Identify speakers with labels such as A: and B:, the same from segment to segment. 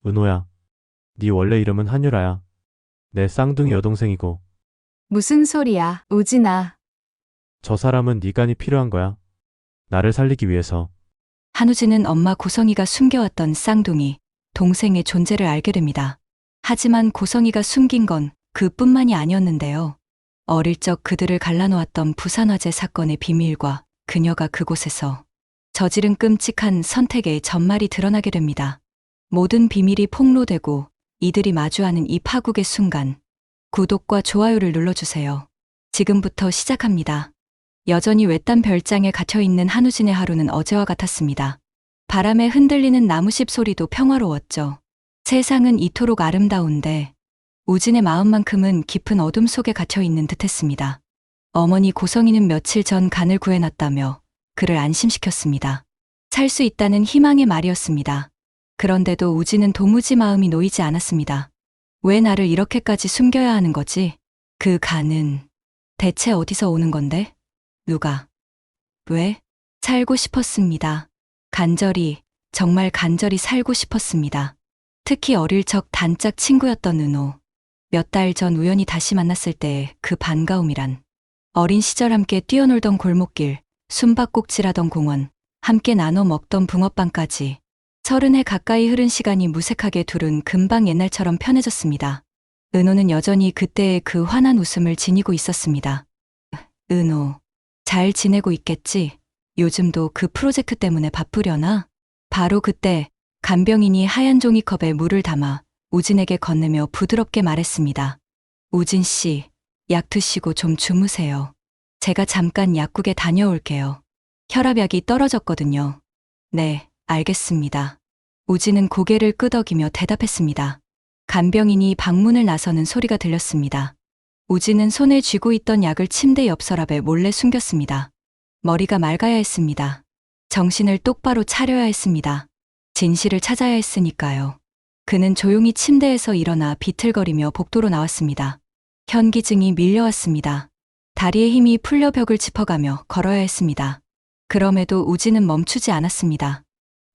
A: 은호야, 네 원래 이름은 한유라야. 내 쌍둥이 여동생이고,
B: 무슨 소리야, 우진아.
A: 저 사람은 네가 필요한 거야. 나를 살리기 위해서.
C: 한우진은 엄마 고성이가 숨겨왔던 쌍둥이, 동생의 존재를 알게 됩니다. 하지만 고성이가 숨긴 건 그뿐만이 아니었는데요. 어릴 적 그들을 갈라놓았던 부산화재 사건의 비밀과 그녀가 그곳에서 저지른 끔찍한 선택의 전말이 드러나게 됩니다. 모든 비밀이 폭로되고 이들이 마주하는 이 파국의 순간, 구독과 좋아요를 눌러주세요. 지금부터 시작합니다. 여전히 외딴 별장에 갇혀있는 한우진의 하루는 어제와 같았습니다. 바람에 흔들리는 나무십 소리도 평화로웠죠. 세상은 이토록 아름다운데 우진의 마음만큼은 깊은 어둠 속에 갇혀있는 듯했습니다. 어머니 고성이는 며칠 전 간을 구해놨다며 그를 안심시켰습니다. 살 수 있다는 희망의 말이었습니다. 그런데도 우진은 도무지 마음이 놓이지 않았습니다. 왜 나를 이렇게까지 숨겨야 하는 거지? 그 간은 대체 어디서 오는 건데? 누가? 왜? 살고 싶었습니다. 간절히, 정말 간절히 살고 싶었습니다. 특히 어릴 적 단짝 친구였던 은호. 몇 달 전 우연히 다시 만났을 때의 그 반가움이란. 어린 시절 함께 뛰어놀던 골목길, 숨바꼭질하던 공원, 함께 나눠 먹던 붕어빵까지. 30해 가까이 흐른 시간이 무색하게 둘은 금방 옛날처럼 편해졌습니다. 은호는 여전히 그때의 그 환한 웃음을 지니고 있었습니다. 은호, 잘 지내고 있겠지? 요즘도 그 프로젝트 때문에 바쁘려나? 바로 그때 간병인이 하얀 종이컵에 물을 담아 우진에게 건네며 부드럽게 말했습니다. 우진 씨, 약 드시고 좀 주무세요. 제가 잠깐 약국에 다녀올게요. 혈압약이 떨어졌거든요. 네, 알겠습니다. 우진은 고개를 끄덕이며 대답했습니다. 간병인이 방문을 나서는 소리가 들렸습니다. 우진은 손에 쥐고 있던 약을 침대 옆 서랍에 몰래 숨겼습니다. 머리가 맑아야 했습니다. 정신을 똑바로 차려야 했습니다. 진실을 찾아야 했으니까요. 그는 조용히 침대에서 일어나 비틀거리며 복도로 나왔습니다. 현기증이 밀려왔습니다. 다리에 힘이 풀려 벽을 짚어가며 걸어야 했습니다. 그럼에도 우진은 멈추지 않았습니다.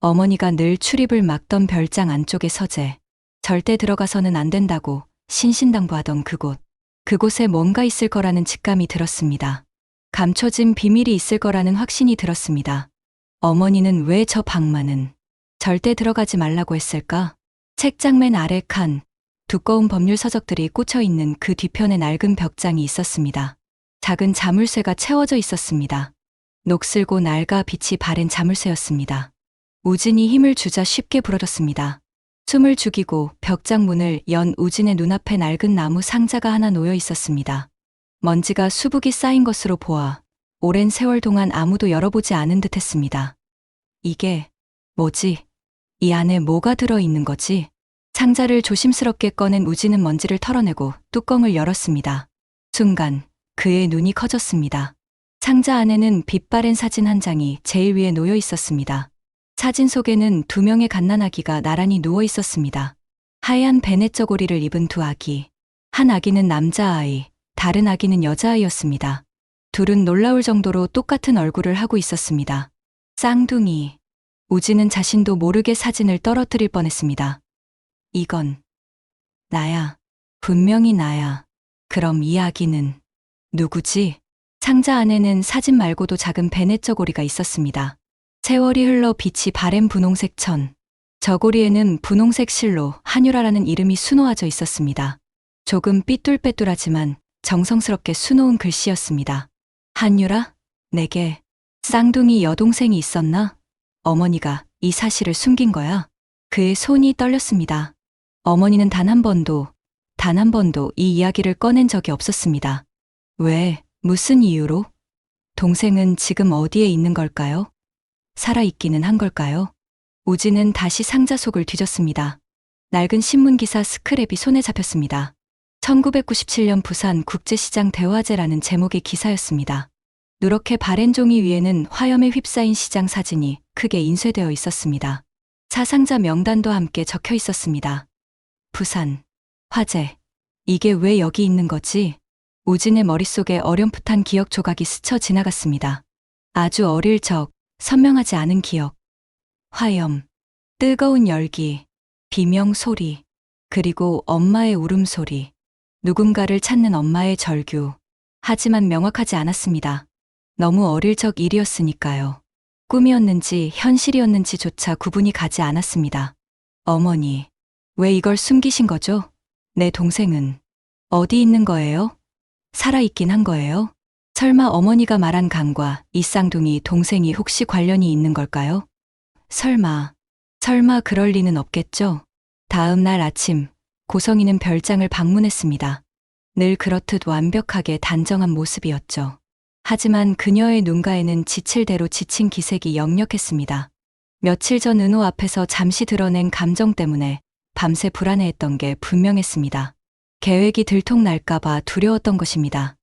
C: 어머니가 늘 출입을 막던 별장 안쪽의 서재, 절대 들어가서는 안 된다고 신신당부하던 그곳. 그곳에 뭔가 있을 거라는 직감이 들었습니다. 감춰진 비밀이 있을 거라는 확신이 들었습니다. 어머니는 왜 저 방만은 절대 들어가지 말라고 했을까? 책장 맨 아래 칸, 두꺼운 법률 서적들이 꽂혀 있는 그 뒤편에 낡은 벽장이 있었습니다. 작은 자물쇠가 채워져 있었습니다. 녹슬고 낡아 빛이 바랜 자물쇠였습니다. 우진이 힘을 주자 쉽게 부러졌습니다. 숨을 죽이고 벽장 문을 연 우진의 눈앞에 낡은 나무 상자가 하나 놓여 있었습니다. 먼지가 수북이 쌓인 것으로 보아 오랜 세월 동안 아무도 열어보지 않은 듯 했습니다. 이게 뭐지? 이 안에 뭐가 들어있는 거지? 상자를 조심스럽게 꺼낸 우진은 먼지를 털어내고 뚜껑을 열었습니다. 순간 그의 눈이 커졌습니다. 상자 안에는 빛바랜 사진 한 장이 제일 위에 놓여 있었습니다. 사진 속에는 2명의 갓난아기가 나란히 누워 있었습니다. 하얀 베네 저고리를 입은 두 아기. 한 아기는 남자아이, 다른 아기는 여자아이였습니다. 둘은 놀라울 정도로 똑같은 얼굴을 하고 있었습니다. 쌍둥이. 우진은 자신도 모르게 사진을 떨어뜨릴 뻔했습니다. 이건 나야. 분명히 나야. 그럼 이 아기는 누구지? 상자 안에는 사진 말고도 작은 베네 저고리가 있었습니다. 세월이 흘러 빛이 바랜 분홍색 천. 저고리에는 분홍색 실로 한유라라는 이름이 수놓아져 있었습니다. 조금 삐뚤빼뚤하지만 정성스럽게 수놓은 글씨였습니다. 한유라? 내게 쌍둥이 여동생이 있었나? 어머니가 이 사실을 숨긴 거야? 그의 손이 떨렸습니다. 어머니는 단 한 번도 이 이야기를 꺼낸 적이 없었습니다. 왜, 무슨 이유로? 동생은 지금 어디에 있는 걸까요? 살아있기는 한 걸까요? 우진은 다시 상자 속을 뒤졌습니다. 낡은 신문기사 스크랩이 손에 잡혔습니다. 1997년 부산 국제시장 대화제라는 제목의 기사였습니다. 누렇게 바랜 종이 위에는 화염에 휩싸인 시장 사진이 크게 인쇄되어 있었습니다. 사상자 명단도 함께 적혀 있었습니다. 부산, 화재. 이게 왜 여기 있는 거지? 우진의 머릿속에 어렴풋한 기억 조각이 스쳐 지나갔습니다. 아주 어릴 적, 선명하지 않은 기억. 화염, 뜨거운 열기, 비명 소리, 그리고 엄마의 울음소리. 누군가를 찾는 엄마의 절규. 하지만 명확하지 않았습니다. 너무 어릴 적 일이었으니까요. 꿈이었는지 현실이었는지조차 구분이 가지 않았습니다. 어머니, 왜 이걸 숨기신 거죠? 내 동생은 어디 있는 거예요? 살아있긴 한 거예요? 설마 어머니가 말한 강과 이 쌍둥이 동생이 혹시 관련이 있는 걸까요? 설마 그럴 리는 없겠죠? 다음 날 아침, 고성이는 별장을 방문했습니다. 늘 그렇듯 완벽하게 단정한 모습이었죠. 하지만 그녀의 눈가에는 지칠 대로 지친 기색이 역력했습니다. 며칠 전 은호 앞에서 잠시 드러낸 감정 때문에 밤새 불안해했던 게 분명했습니다. 계획이 들통날까봐 두려웠던 것입니다.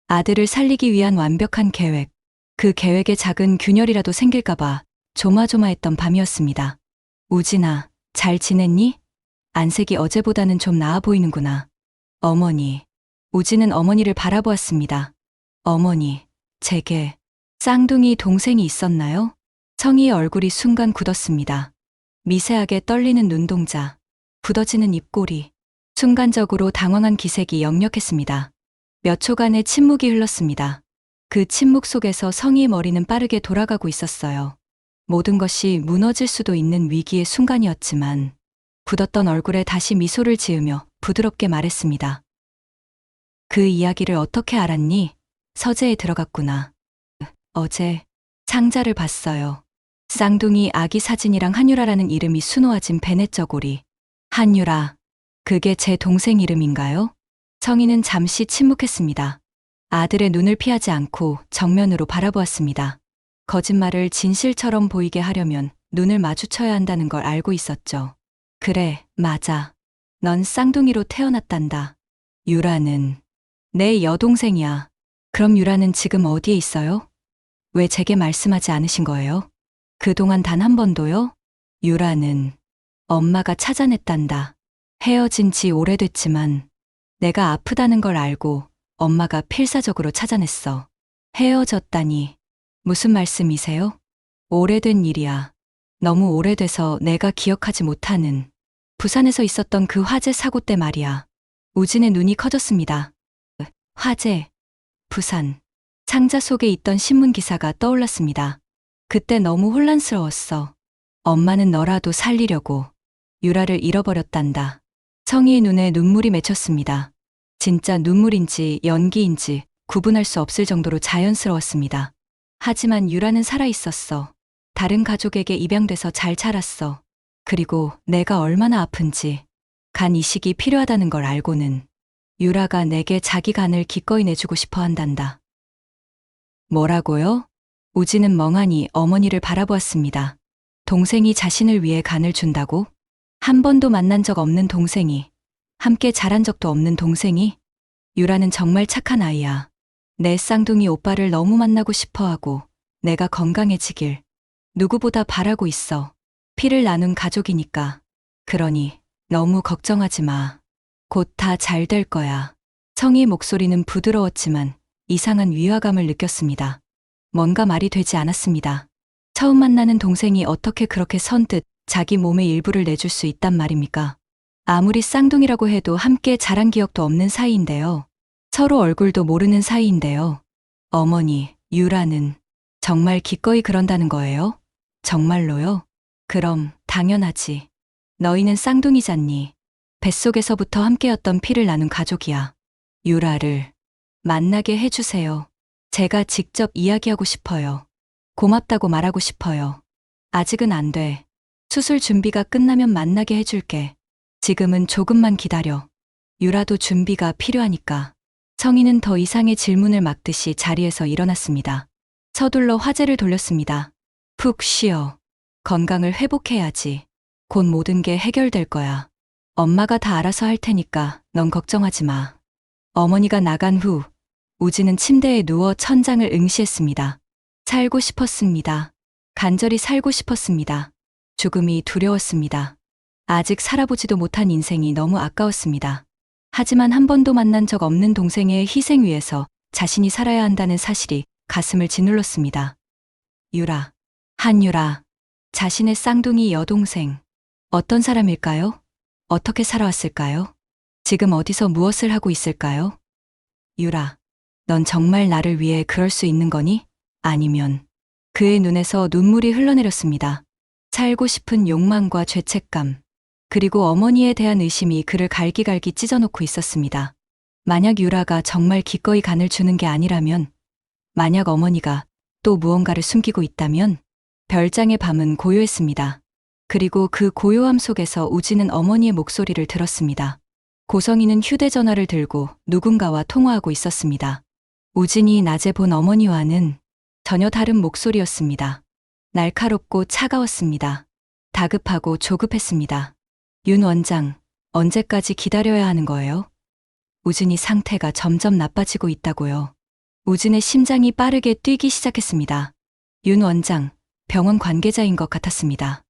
C: 아들을 살리기 위한 완벽한 계획, 그 계획에 작은 균열이라도 생길까봐 조마조마했던 밤이었습니다. 우진아, 잘 지냈니? 안색이 어제보다는 좀 나아 보이는구나. 어머니. 우진은 어머니를 바라보았습니다. 어머니, 제게 쌍둥이 동생이 있었나요? 성희의 얼굴이 순간 굳었습니다. 미세하게 떨리는 눈동자, 굳어지는 입꼬리, 순간적으로 당황한 기색이 역력했습니다. 몇 초간의 침묵이 흘렀습니다. 그 침묵 속에서 성희의 머리는 빠르게 돌아가고 있었어요. 모든 것이 무너질 수도 있는 위기의 순간이었지만 굳었던 얼굴에 다시 미소를 지으며 부드럽게 말했습니다. 그 이야기를 어떻게 알았니? 서재에 들어갔구나. 어제 상자를 봤어요. 쌍둥이 아기 사진이랑 한유라라는 이름이 수놓아진 베넷 저고리. 한유라, 그게 제 동생 이름인가요? 성희는 잠시 침묵했습니다. 아들의 눈을 피하지 않고 정면으로 바라보았습니다. 거짓말을 진실처럼 보이게 하려면 눈을 마주쳐야 한다는 걸 알고 있었죠. 그래, 맞아. 넌 쌍둥이로 태어났단다. 유라는 내 여동생이야. 그럼 유라는 지금 어디에 있어요? 왜 제게 말씀하지 않으신 거예요? 그동안 단 한 번도요? 유라는 엄마가 찾아냈단다. 헤어진 지 오래됐지만 내가 아프다는 걸 알고 엄마가 필사적으로 찾아냈어. 헤어졌다니. 무슨 말씀이세요? 오래된 일이야. 너무 오래돼서 내가 기억하지 못하는. 부산에서 있었던 그 화재 사고 때 말이야. 우진의 눈이 커졌습니다. 화재. 부산. 상자 속에 있던 신문 기사가 떠올랐습니다. 그때 너무 혼란스러웠어. 엄마는 너라도 살리려고 유라를 잃어버렸단다. 성희의 눈에 눈물이 맺혔습니다. 진짜 눈물인지 연기인지 구분할 수 없을 정도로 자연스러웠습니다. 하지만 유라는 살아있었어. 다른 가족에게 입양돼서 잘 자랐어. 그리고 내가 얼마나 아픈지, 간 이식이 필요하다는 걸 알고는 유라가 내게 자기 간을 기꺼이 내주고 싶어 한단다. 뭐라고요? 우진은 멍하니 어머니를 바라보았습니다. 동생이 자신을 위해 간을 준다고? 한 번도 만난 적 없는 동생이, 함께 자란 적도 없는 동생이? 유라는 정말 착한 아이야. 내 쌍둥이 오빠를 너무 만나고 싶어하고 내가 건강해지길 누구보다 바라고 있어. 피를 나눈 가족이니까. 그러니 너무 걱정하지 마. 곧 다 잘 될 거야. 성희의 목소리는 부드러웠지만 이상한 위화감을 느꼈습니다. 뭔가 말이 되지 않았습니다. 처음 만나는 동생이 어떻게 그렇게 선뜻 자기 몸의 일부를 내줄 수 있단 말입니까? 아무리 쌍둥이라고 해도 함께 자란 기억도 없는 사이인데요. 서로 얼굴도 모르는 사이인데요. 어머니, 유라는 정말 기꺼이 그런다는 거예요? 정말로요? 그럼 당연하지. 너희는 쌍둥이잖니. 뱃속에서부터 함께였던 피를 나눈 가족이야. 유라를 만나게 해주세요. 제가 직접 이야기하고 싶어요. 고맙다고 말하고 싶어요. 아직은 안 돼. 수술 준비가 끝나면 만나게 해줄게. 지금은 조금만 기다려. 유라도 준비가 필요하니까. 성희는 더 이상의 질문을 막듯이 자리에서 일어났습니다. 서둘러 화제를 돌렸습니다. 푹 쉬어. 건강을 회복해야지. 곧 모든 게 해결될 거야. 엄마가 다 알아서 할 테니까 넌 걱정하지 마. 어머니가 나간 후 우진은 침대에 누워 천장을 응시했습니다. 살고 싶었습니다. 간절히 살고 싶었습니다. 죽음이 두려웠습니다. 아직 살아보지도 못한 인생이 너무 아까웠습니다. 하지만 한 번도 만난 적 없는 동생의 희생 위에서 자신이 살아야 한다는 사실이 가슴을 짓눌렀습니다. 유라, 한유라, 자신의 쌍둥이 여동생, 어떤 사람일까요? 어떻게 살아왔을까요? 지금 어디서 무엇을 하고 있을까요? 유라, 넌 정말 나를 위해 그럴 수 있는 거니? 아니면 그의 눈에서 눈물이 흘러내렸습니다. 살고 싶은 욕망과 죄책감, 그리고 어머니에 대한 의심이 그를 갈기갈기 찢어놓고 있었습니다. 만약 유라가 정말 기꺼이 간을 주는 게 아니라면, 만약 어머니가 또 무언가를 숨기고 있다면, 별장의 밤은 고요했습니다. 그리고 그 고요함 속에서 우진은 어머니의 목소리를 들었습니다. 고성이는 휴대전화를 들고 누군가와 통화하고 있었습니다. 우진이 낮에 본 어머니와는 전혀 다른 목소리였습니다. 날카롭고 차가웠습니다. 다급하고 조급했습니다. 윤 원장, 언제까지 기다려야 하는 거예요? 우진이 상태가 점점 나빠지고 있다고요. 우진의 심장이 빠르게 뛰기 시작했습니다. 윤 원장, 병원 관계자인 것 같았습니다.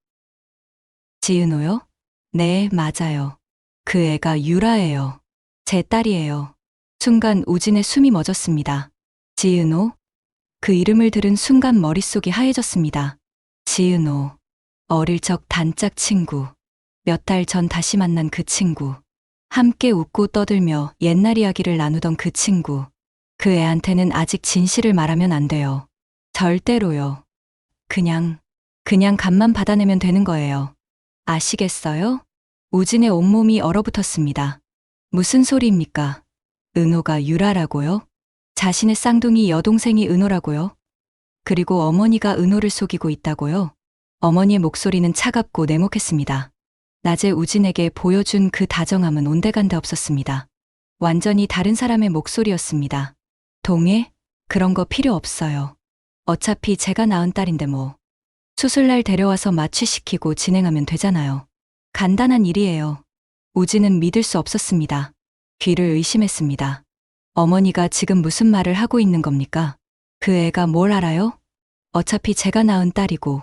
C: 지은호요? 네, 맞아요. 그 애가 유라예요. 제 딸이에요. 순간 우진의 숨이 멎었습니다. 지은호? 그 이름을 들은 순간 머릿속이 하얘졌습니다. 지은호. 어릴 적 단짝 친구. 몇 달 전 다시 만난 그 친구. 함께 웃고 떠들며 옛날 이야기를 나누던 그 친구. 그 애한테는 아직 진실을 말하면 안 돼요. 절대로요. 그냥 값만 받아내면 되는 거예요. 아시겠어요? 우진의 온몸이 얼어붙었습니다. 무슨 소리입니까? 은호가 유라라고요? 자신의 쌍둥이 여동생이 은호라고요? 그리고 어머니가 은호를 속이고 있다고요? 어머니의 목소리는 차갑고 냉혹했습니다. 낮에 우진에게 보여준 그 다정함은 온데간데 없었습니다. 완전히 다른 사람의 목소리였습니다. 동해? 그런 거 필요 없어요. 어차피 제가 낳은 딸인데 뭐. 수술날 데려와서 마취시키고 진행하면 되잖아요. 간단한 일이에요. 우진은 믿을 수 없었습니다. 귀를 의심했습니다. 어머니가 지금 무슨 말을 하고 있는 겁니까? 그 애가 뭘 알아요? 어차피 제가 낳은 딸이고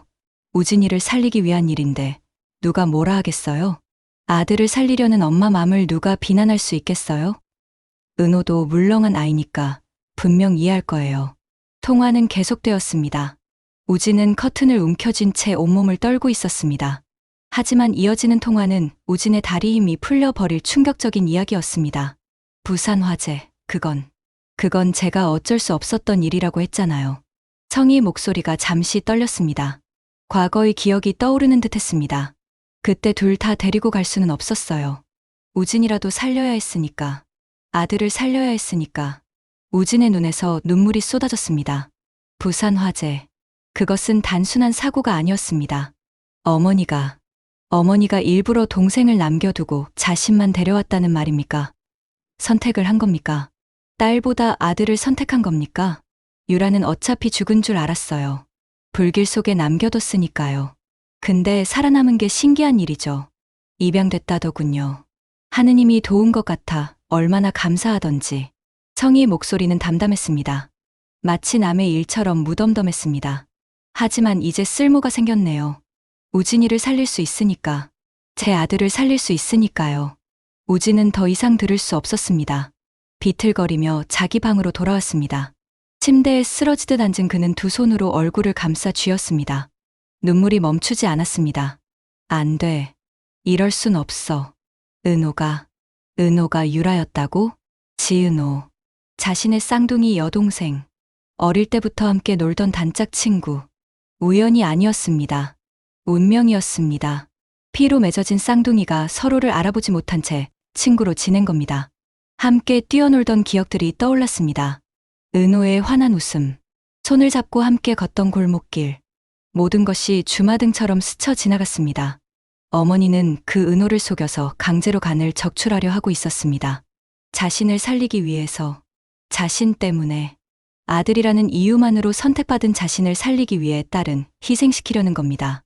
C: 우진이를 살리기 위한 일인데 누가 뭐라 하겠어요? 아들을 살리려는 엄마 맘을 누가 비난할 수 있겠어요? 은호도 물렁한 아이니까 분명 이해할 거예요. 통화는 계속되었습니다. 우진은 커튼을 움켜쥔 채 온몸을 떨고 있었습니다. 하지만 이어지는 통화는 우진의 다리 힘이 풀려버릴 충격적인 이야기였습니다. 부산 화재, 그건 제가 어쩔 수 없었던 일이라고 했잖아요. 청이의 목소리가 잠시 떨렸습니다. 과거의 기억이 떠오르는 듯 했습니다. 그때 둘 다 데리고 갈 수는 없었어요. 우진이라도 살려야 했으니까. 아들을 살려야 했으니까. 우진의 눈에서 눈물이 쏟아졌습니다. 부산 화재. 그것은 단순한 사고가 아니었습니다. 어머니가 일부러 동생을 남겨두고 자신만 데려왔다는 말입니까? 선택을 한 겁니까? 딸보다 아들을 선택한 겁니까? 유라는 어차피 죽은 줄 알았어요. 불길 속에 남겨뒀으니까요. 근데 살아남은 게 신기한 일이죠. 입양됐다더군요. 하느님이 도운 것 같아 얼마나 감사하던지. 청이의 목소리는 담담했습니다. 마치 남의 일처럼 무덤덤했습니다. 하지만 이제 쓸모가 생겼네요. 우진이를 살릴 수 있으니까. 제 아들을 살릴 수 있으니까요. 우진은 더 이상 들을 수 없었습니다. 비틀거리며 자기 방으로 돌아왔습니다. 침대에 쓰러지듯 앉은 그는 두 손으로 얼굴을 감싸 쥐었습니다. 눈물이 멈추지 않았습니다. 안 돼. 이럴 순 없어. 은호가 유라였다고? 지은호. 자신의 쌍둥이 여동생. 어릴 때부터 함께 놀던 단짝 친구. 우연이 아니었습니다. 운명이었습니다. 피로 맺어진 쌍둥이가 서로를 알아보지 못한 채 친구로 지낸 겁니다. 함께 뛰어놀던 기억들이 떠올랐습니다. 은호의 환한 웃음, 손을 잡고 함께 걷던 골목길, 모든 것이 주마등처럼 스쳐 지나갔습니다. 어머니는 그 은호를 속여서 강제로 간을 적출하려 하고 있었습니다. 자신을 살리기 위해서, 자신 때문에, 아들이라는 이유만으로 선택받은 자신을 살리기 위해 딸은 희생시키려는 겁니다.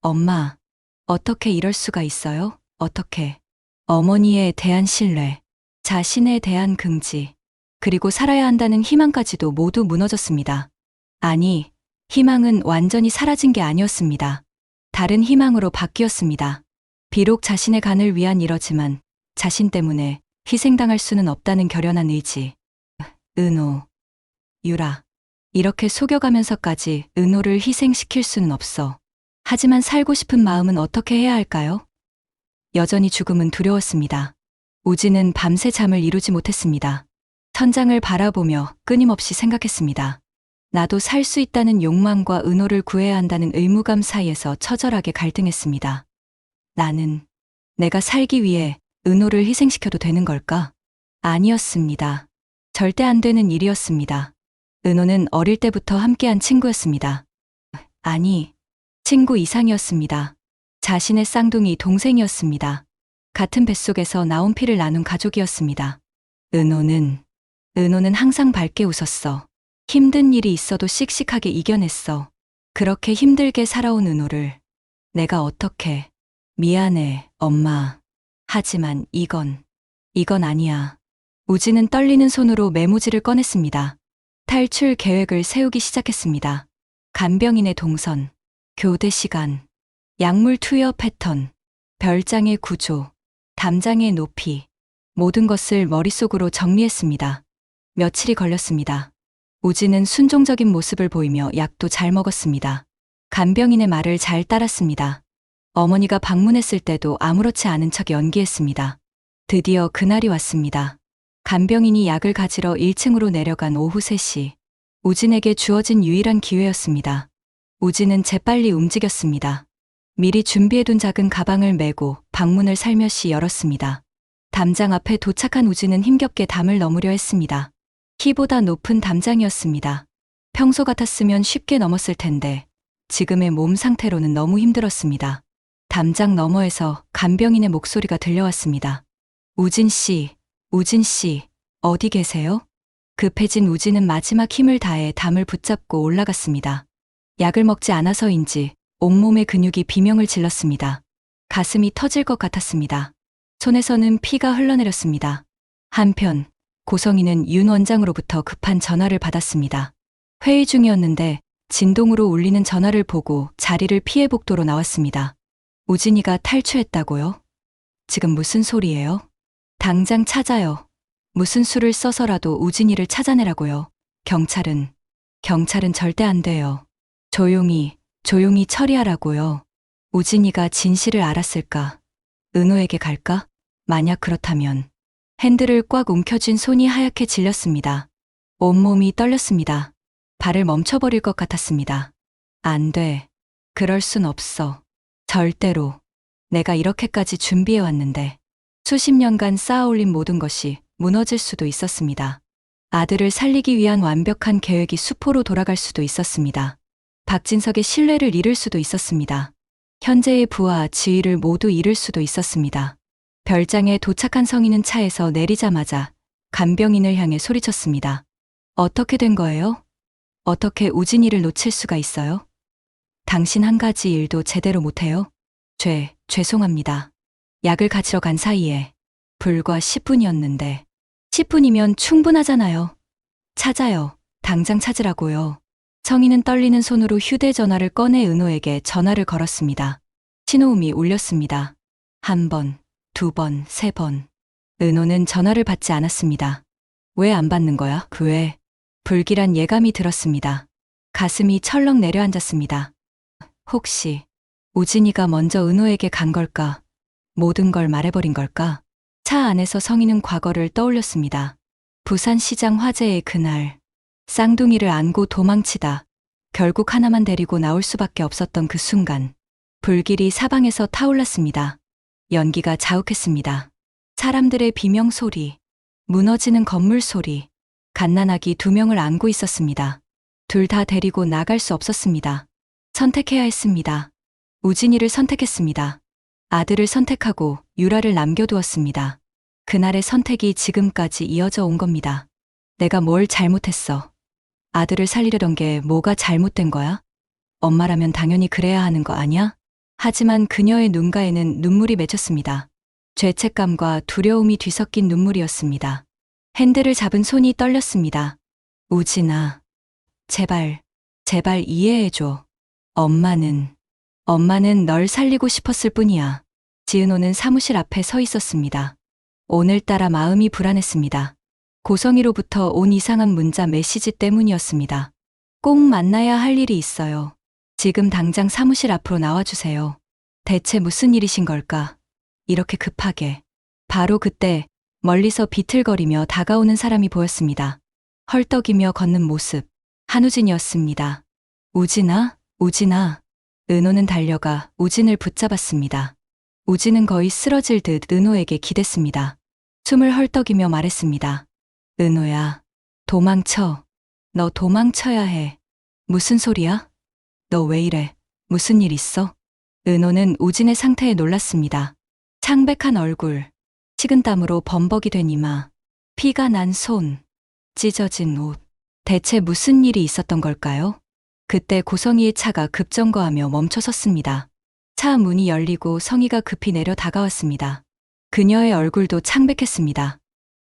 C: 엄마, 어떻게 이럴 수가 있어요? 어떻게? 어머니에 대한 신뢰, 자신에 대한 긍지, 그리고 살아야 한다는 희망까지도 모두 무너졌습니다. 아니, 희망은 완전히 사라진 게 아니었습니다. 다른 희망으로 바뀌었습니다. 비록 자신의 간을 위한 일이지만 자신 때문에 희생당할 수는 없다는 결연한 의지. 은호, 유라. 이렇게 속여가면서까지 은호를 희생시킬 수는 없어. 하지만 살고 싶은 마음은 어떻게 해야 할까요? 여전히 죽음은 두려웠습니다. 우진은 밤새 잠을 이루지 못했습니다. 천장을 바라보며 끊임없이 생각했습니다. 나도 살 수 있다는 욕망과 은호를 구해야 한다는 의무감 사이에서 처절하게 갈등했습니다. 내가 살기 위해 은호를 희생시켜도 되는 걸까? 아니었습니다. 절대 안 되는 일이었습니다. 은호는 어릴 때부터 함께한 친구였습니다. 아니, 친구 이상이었습니다. 자신의 쌍둥이 동생이었습니다. 같은 뱃속에서 나온 피를 나눈 가족이었습니다. 은호는 항상 밝게 웃었어. 힘든 일이 있어도 씩씩하게 이겨냈어. 그렇게 힘들게 살아온 은호를 내가 어떻게... 미안해, 엄마. 하지만 이건 아니야. 우진은 떨리는 손으로 메모지를 꺼냈습니다. 탈출 계획을 세우기 시작했습니다. 간병인의 동선, 교대 시간, 약물 투여 패턴, 별장의 구조, 담장의 높이, 모든 것을 머릿속으로 정리했습니다. 며칠이 걸렸습니다. 우진은 순종적인 모습을 보이며 약도 잘 먹었습니다. 간병인의 말을 잘 따랐습니다. 어머니가 방문했을 때도 아무렇지 않은 척 연기했습니다. 드디어 그날이 왔습니다. 간병인이 약을 가지러 1층으로 내려간 오후 3시. 우진에게 주어진 유일한 기회였습니다. 우진은 재빨리 움직였습니다. 미리 준비해둔 작은 가방을 메고 방문을 살며시 열었습니다. 담장 앞에 도착한 우진은 힘겹게 담을 넘으려 했습니다. 키보다 높은 담장이었습니다. 평소 같았으면 쉽게 넘었을 텐데 지금의 몸 상태로는 너무 힘들었습니다. 담장 너머에서 간병인의 목소리가 들려왔습니다. 우진 씨, 어디 계세요? 급해진 우진은 마지막 힘을 다해 담을 붙잡고 올라갔습니다. 약을 먹지 않아서인지 온몸의 근육이 비명을 질렀습니다. 가슴이 터질 것 같았습니다. 손에서는 피가 흘러내렸습니다. 한편 고성이는 윤 원장으로부터 급한 전화를 받았습니다. 회의 중이었는데 진동으로 울리는 전화를 보고 자리를 피해 복도로 나왔습니다. 우진이가 탈주했다고요? 지금 무슨 소리예요? 당장 찾아요. 무슨 수를 써서라도 우진이를 찾아내라고요. 경찰은 절대 안 돼요. 조용히 처리하라고요. 우진이가 진실을 알았을까? 은호에게 갈까? 만약 그렇다면 핸들을 꽉 움켜쥔 손이 하얗게 질렸습니다. 온몸이 떨렸습니다. 발을 멈춰버릴 것 같았습니다. 안 돼. 그럴 순 없어. 절대로. 내가 이렇게까지 준비해왔는데 수십 년간 쌓아올린 모든 것이 무너질 수도 있었습니다. 아들을 살리기 위한 완벽한 계획이 수포로 돌아갈 수도 있었습니다. 박진석의 신뢰를 잃을 수도 있었습니다. 현재의 부와 지위를 모두 잃을 수도 있었습니다. 별장에 도착한 성인은 차에서 내리자마자 간병인을 향해 소리쳤습니다. 어떻게 된 거예요? 어떻게 우진이를 놓칠 수가 있어요? 당신 한 가지 일도 제대로 못해요? 죄송합니다. 약을 가지러 간 사이에 불과 10분이었는데 10분이면 충분하잖아요. 찾아요. 당장 찾으라고요. 성인은 떨리는 손으로 휴대전화를 꺼내 은호에게 전화를 걸었습니다. 신호음이 울렸습니다. 1번, 2번, 3번. 은호는 전화를 받지 않았습니다. 왜 안 받는 거야? 왜? 불길한 예감이 들었습니다. 가슴이 철렁 내려앉았습니다. 혹시 우진이가 먼저 은호에게 간 걸까? 모든 걸 말해버린 걸까? 차 안에서 성인은 과거를 떠올렸습니다. 부산시장 화재의 그날, 쌍둥이를 안고 도망치다 결국 하나만 데리고 나올 수밖에 없었던 그 순간, 불길이 사방에서 타올랐습니다. 연기가 자욱했습니다. 사람들의 비명 소리, 무너지는 건물 소리, 갓난아기 2명을 안고 있었습니다. 둘 다 데리고 나갈 수 없었습니다. 선택해야 했습니다. 우진이를 선택했습니다. 아들을 선택하고 유라를 남겨두었습니다. 그날의 선택이 지금까지 이어져 온 겁니다. 내가 뭘 잘못했어? 아들을 살리려던 게 뭐가 잘못된 거야? 엄마라면 당연히 그래야 하는 거 아니야? 하지만 그녀의 눈가에는 눈물이 맺혔습니다. 죄책감과 두려움이 뒤섞인 눈물이었습니다. 핸들을 잡은 손이 떨렸습니다. 우진아, 제발 이해해줘. 엄마는 널 살리고 싶었을 뿐이야. 지은호는 사무실 앞에 서 있었습니다. 오늘따라 마음이 불안했습니다. 고성이로부터 온 이상한 문자 메시지 때문이었습니다. 꼭 만나야 할 일이 있어요. 지금 당장 사무실 앞으로 나와주세요. 대체 무슨 일이신 걸까? 이렇게 급하게. 바로 그때 멀리서 비틀거리며 다가오는 사람이 보였습니다. 헐떡이며 걷는 모습. 한우진이었습니다. 우진아, 우진아. 은호는 달려가 우진을 붙잡았습니다. 우진은 거의 쓰러질 듯 은호에게 기댔습니다. 숨을 헐떡이며 말했습니다. 은호야, 도망쳐. 너 도망쳐야 해. 무슨 소리야? 너 왜 이래? 무슨 일 있어? 은호는 우진의 상태에 놀랐습니다. 창백한 얼굴, 식은땀으로 범벅이 된 이마, 피가 난 손, 찢어진 옷. 대체 무슨 일이 있었던 걸까요? 그때 고성희의 차가 급정거하며 멈춰섰습니다. 차 문이 열리고 성희가 급히 내려 다가왔습니다. 그녀의 얼굴도 창백했습니다.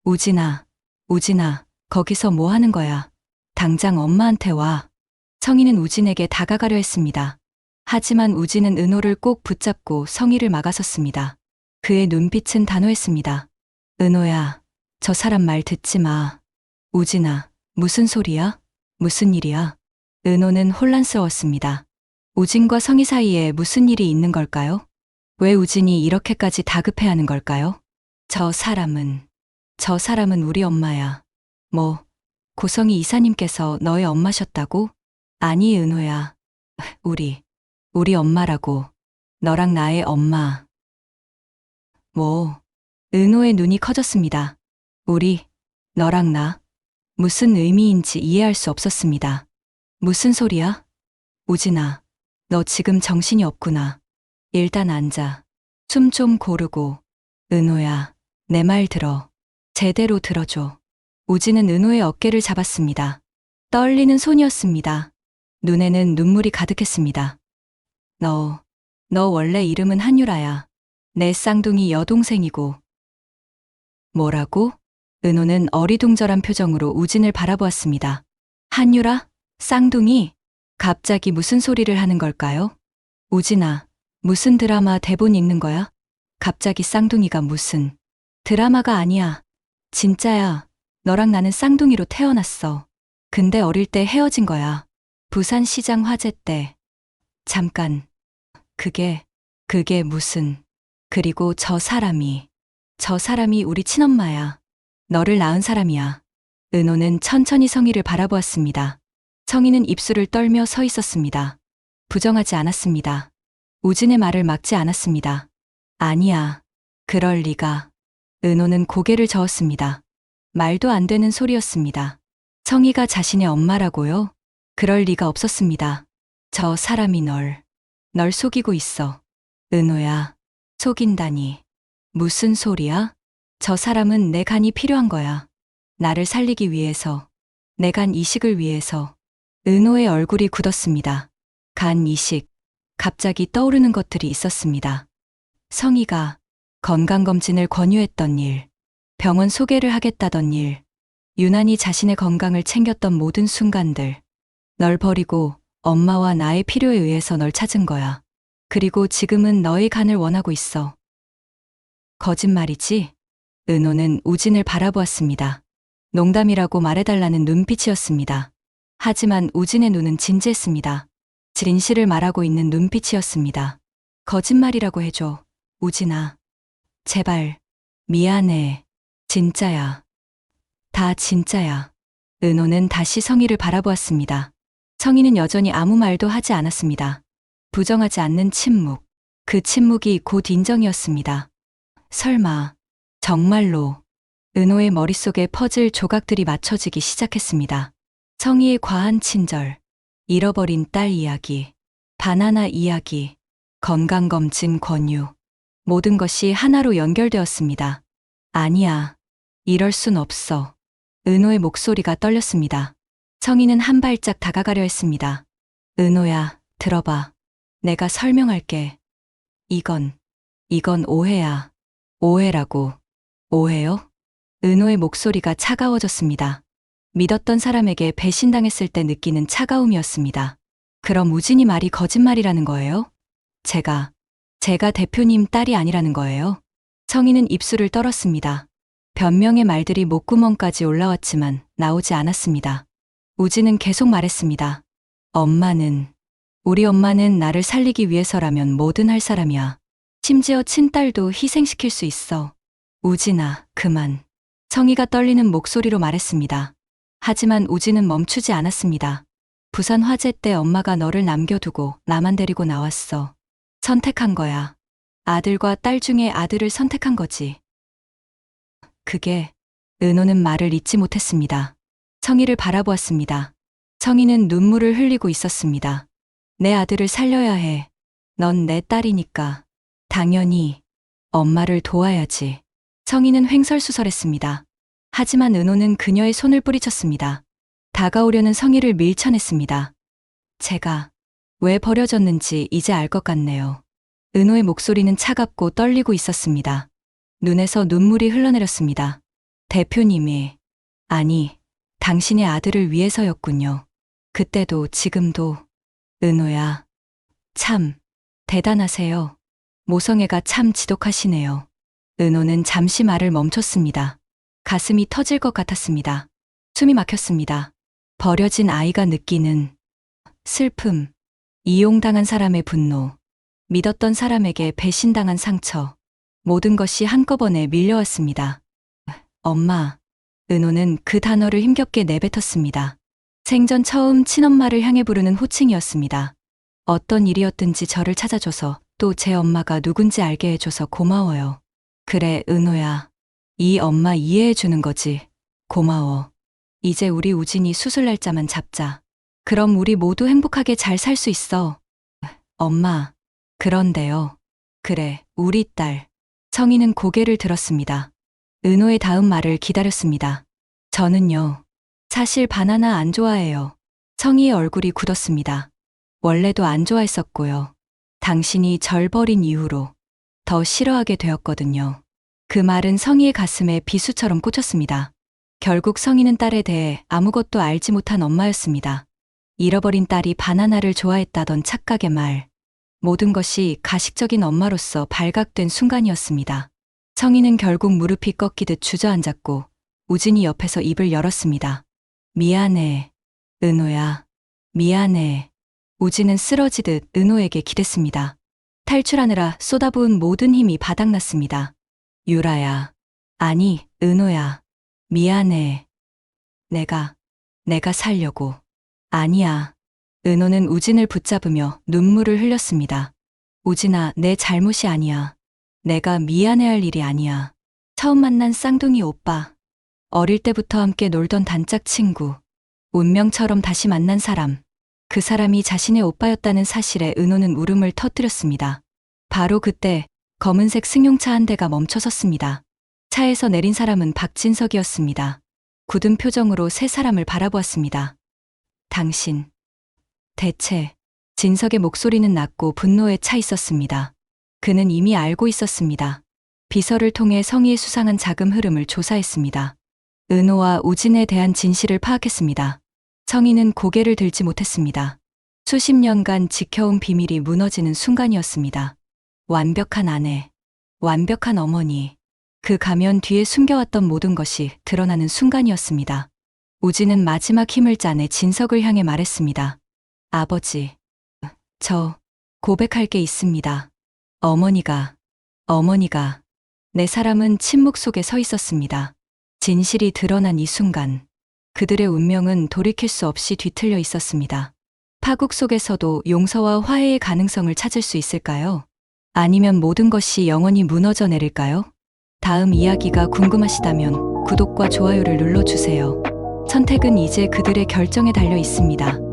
C: 우진아, 우진아, 거기서 뭐 하는 거야? 당장 엄마한테 와. 성희는 우진에게 다가가려 했습니다. 하지만 우진은 은호를 꼭 붙잡고 성희를 막아섰습니다. 그의 눈빛은 단호했습니다. 은호야, 저 사람 말 듣지 마. 우진아, 무슨 소리야? 무슨 일이야? 은호는 혼란스러웠습니다. 우진과 성희 사이에 무슨 일이 있는 걸까요? 왜 우진이 이렇게까지 다급해하는 걸까요? 저 사람은 우리 엄마야. 뭐, 고성희 이사님께서 너의 엄마셨다고? 아니, 은호야. 우리 엄마라고. 너랑 나의 엄마. 뭐, 은호의 눈이 커졌습니다. 너랑 나. 무슨 의미인지 이해할 수 없었습니다. 무슨 소리야? 우진아, 너 지금 정신이 없구나. 일단 앉아. 숨 좀 고르고. 은호야, 내 말 들어. 제대로 들어줘. 우진은 은호의 어깨를 잡았습니다. 떨리는 손이었습니다. 눈에는 눈물이 가득했습니다. 너 원래 이름은 한유라야. 내 쌍둥이 여동생이고. 뭐라고? 은호는 어리둥절한 표정으로 우진을 바라보았습니다. 한유라? 쌍둥이? 갑자기 무슨 소리를 하는 걸까요? 우진아, 무슨 드라마 대본 읽는 거야? 갑자기 쌍둥이가 무슨. 드라마가 아니야. 진짜야. 너랑 나는 쌍둥이로 태어났어. 근데 어릴 때 헤어진 거야. 부산시장 화재 때. 잠깐. 그게 무슨. 그리고 저 사람이 우리 친엄마야. 너를 낳은 사람이야. 은호는 천천히 성희를 바라보았습니다. 성희는 입술을 떨며 서 있었습니다. 부정하지 않았습니다. 우진의 말을 막지 않았습니다. 아니야. 그럴 리가. 은호는 고개를 저었습니다. 말도 안 되는 소리였습니다. 성희가 자신의 엄마라고요? 그럴 리가 없었습니다. 저 사람이 널 속이고 있어. 은호야, 속인다니. 무슨 소리야? 저 사람은 내 간이 필요한 거야. 나를 살리기 위해서. 내 간 이식을 위해서. 은호의 얼굴이 굳었습니다. 간 이식. 갑자기 떠오르는 것들이 있었습니다. 성희가 건강검진을 권유했던 일, 병원 소개를 하겠다던 일, 유난히 자신의 건강을 챙겼던 모든 순간들. 널 버리고 엄마와 나의 필요에 의해서 널 찾은 거야. 그리고 지금은 너의 간을 원하고 있어. 거짓말이지? 은호는 우진을 바라보았습니다. 농담이라고 말해달라는 눈빛이었습니다. 하지만 우진의 눈은 진지했습니다. 진실을 말하고 있는 눈빛이었습니다. 거짓말이라고 해줘, 우진아. 제발. 미안해. 진짜야. 다 진짜야. 은호는 다시 성희를 바라보았습니다. 성희는 여전히 아무 말도 하지 않았습니다. 부정하지 않는 침묵. 그 침묵이 곧 인정이었습니다. 설마, 정말로. 은호의 머릿속에 퍼즐 조각들이 맞춰지기 시작했습니다. 성희의 과한 친절, 잃어버린 딸 이야기, 바나나 이야기, 건강검진 권유. 모든 것이 하나로 연결되었습니다. 아니야. 이럴 순 없어. 은호의 목소리가 떨렸습니다. 성희는 한 발짝 다가가려 했습니다. 은호야, 들어봐. 내가 설명할게. 이건 오해야. 오해라고. 오해요? 은호의 목소리가 차가워졌습니다. 믿었던 사람에게 배신당했을 때 느끼는 차가움이었습니다. 그럼 우진이 말이 거짓말이라는 거예요? 제가 대표님 딸이 아니라는 거예요? 성희는 입술을 떨었습니다. 변명의 말들이 목구멍까지 올라왔지만 나오지 않았습니다. 우진은 계속 말했습니다. 우리 엄마는 나를 살리기 위해서라면 뭐든 할 사람이야. 심지어 친딸도 희생시킬 수 있어. 우진아, 그만. 성희가 떨리는 목소리로 말했습니다. 하지만 우진은 멈추지 않았습니다. 부산 화재 때 엄마가 너를 남겨두고 나만 데리고 나왔어. 선택한 거야. 아들과 딸 중에 아들을 선택한 거지. 그게, 은호는 말을 잇지 못했습니다. 성희를 바라보았습니다. 성희는 눈물을 흘리고 있었습니다. 내 아들을 살려야 해. 넌 내 딸이니까. 당연히 엄마를 도와야지. 성희는 횡설수설했습니다. 하지만 은호는 그녀의 손을 뿌리쳤습니다. 다가오려는 성희를 밀쳐냈습니다. 제가 왜 버려졌는지 이제 알 것 같네요. 은호의 목소리는 차갑고 떨리고 있었습니다. 눈에서 눈물이 흘러내렸습니다. 대표님이, 아니, 당신의 아들을 위해서였군요. 그때도 지금도. 은호야, 참 대단하세요. 모성애가 참 지독하시네요. 은호는 잠시 말을 멈췄습니다. 가슴이 터질 것 같았습니다. 숨이 막혔습니다. 버려진 아이가 느끼는 슬픔, 이용당한 사람의 분노, 믿었던 사람에게 배신당한 상처, 모든 것이 한꺼번에 밀려왔습니다. 엄마, 은호는 그 단어를 힘겹게 내뱉었습니다. 생전 처음 친엄마를 향해 부르는 호칭이었습니다. 어떤 일이었든지 저를 찾아줘서 또 제 엄마가 누군지 알게 해줘서 고마워요. 그래, 은호야. 이 엄마 이해해주는 거지. 고마워. 이제 우리 우진이 수술 날짜만 잡자. 그럼 우리 모두 행복하게 잘 살 수 있어. 엄마. 그런데요. 그래, 우리 딸. 성희는 고개를 들었습니다. 은호의 다음 말을 기다렸습니다. 저는요. 사실 바나나 안 좋아해요. 성희의 얼굴이 굳었습니다. 원래도 안 좋아했었고요. 당신이 절 버린 이후로 더 싫어하게 되었거든요. 그 말은 성희의 가슴에 비수처럼 꽂혔습니다. 결국 성희는 딸에 대해 아무것도 알지 못한 엄마였습니다. 잃어버린 딸이 바나나를 좋아했다던 착각의 말. 모든 것이 가식적인 엄마로서 발각된 순간이었습니다. 성희는 결국 무릎이 꺾이듯 주저앉았고 우진이 옆에서 입을 열었습니다. 미안해. 은호야. 미안해. 우진은 쓰러지듯 은호에게 기댔습니다. 탈출하느라 쏟아부은 모든 힘이 바닥났습니다. 유라야. 아니, 은호야. 미안해. 내가 살려고. 아니야. 은호는 우진을 붙잡으며 눈물을 흘렸습니다. 우진아, 내 잘못이 아니야. 내가 미안해할 일이 아니야. 처음 만난 쌍둥이 오빠. 어릴 때부터 함께 놀던 단짝 친구. 운명처럼 다시 만난 사람. 그 사람이 자신의 오빠였다는 사실에 은호는 울음을 터뜨렸습니다. 바로 그때 검은색 승용차 한 대가 멈춰섰습니다. 차에서 내린 사람은 박진석이었습니다. 굳은 표정으로 세 사람을 바라보았습니다. 당신. 대체. 진석의 목소리는 낮고 분노에 차 있었습니다. 그는 이미 알고 있었습니다. 비서를 통해 성희의 수상한 자금 흐름을 조사했습니다. 은호와 우진에 대한 진실을 파악했습니다. 성희는 고개를 들지 못했습니다. 수십 년간 지켜온 비밀이 무너지는 순간이었습니다. 완벽한 아내, 완벽한 어머니, 그 가면 뒤에 숨겨왔던 모든 것이 드러나는 순간이었습니다. 우진은 마지막 힘을 짜내 진석을 향해 말했습니다. 아버지, 저 고백할 게 있습니다. 어머니가, 내 사람은 침묵 속에 서 있었습니다. 진실이 드러난 이 순간, 그들의 운명은 돌이킬 수 없이 뒤틀려 있었습니다. 파국 속에서도 용서와 화해의 가능성을 찾을 수 있을까요? 아니면 모든 것이 영원히 무너져 내릴까요? 다음 이야기가 궁금하시다면 구독과 좋아요를 눌러주세요. 선택은 이제 그들의 결정에 달려 있습니다.